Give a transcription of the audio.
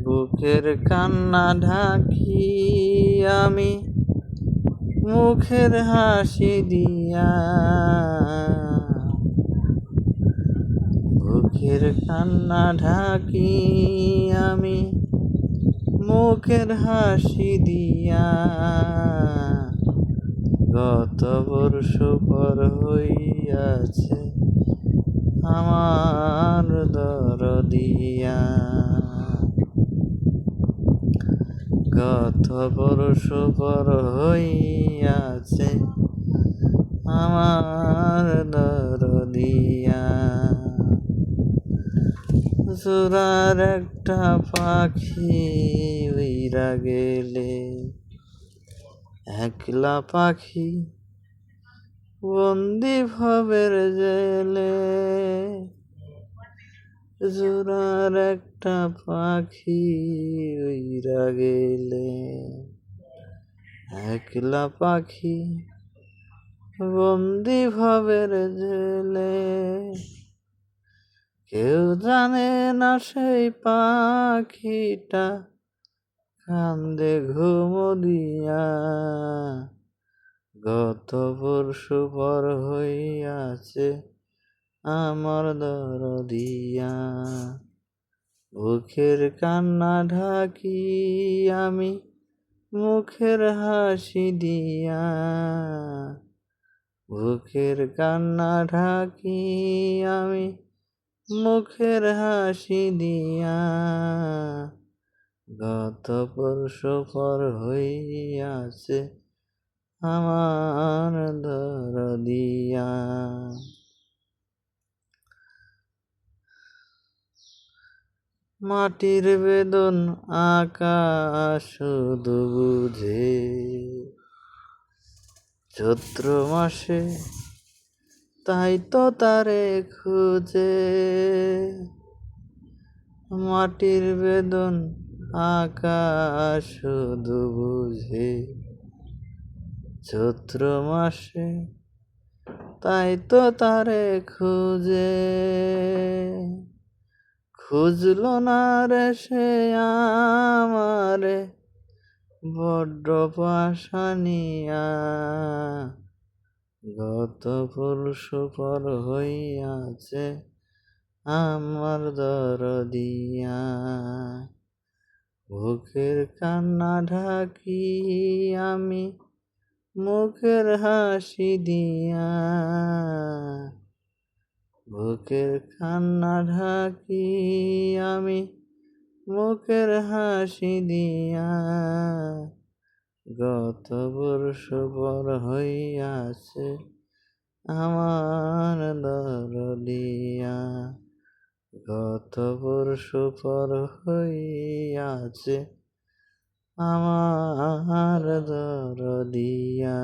বুকের কান্না ঢাকি আমি মুখের হাসি দিয়া, বুকের কান্না ঢাকি আমি মুখের হাসি দিয়া। গত বর্ষ পর হইয়াছে আমার দরদিয়া, গত বর্ষ পর হইয়াছে আমার দরদিয়া। জোড়ার একটা পাখি উইরা গেলে, একলা পাখি বন্দি ভবের জেলে। জোড়ার একটা পাখি উইরা গেলে, একলা পাখি বন্দি ভবের জেলে। কেউ জানে না সেই পাখিটা কান্দে ঘুমুরিয়া। গত বর্ষু পর হইয়াছে আমার দরদিয়া। বুকের কান্না ঢাকি আমি মুখের হাসি দিয়া, বুকের কান্না ঢাকি আমি মুখের হাসি দিয়া। গত বর্ষু পর হইয়াছে আমার দরদিয়া। মাটির বেদন আকাশ শুধু বুঝে, চৈত্র মাসে তাই তো তারে খুঁজে। মাটির বেদন আকাশ শুধু বুঝে, চৈত্র মাসে তাই তো তারে খুঁজে। খুঁজলো না রে সে আমারে বড্ড পাশানিয়া। গত পরশু পর হইয়াছে আমার দরদিয়া। বুকের কান্না ঢাকি আমি মুখের হাসি দিয়া, বুকের কান্না ঢাকি আমি মুখের হাসি দিয়া। গত বর্ষু পর হইয়াছে আমার দরদিয়া। গত বর্ষু পর হইয়াছে আমার দরদিয়া।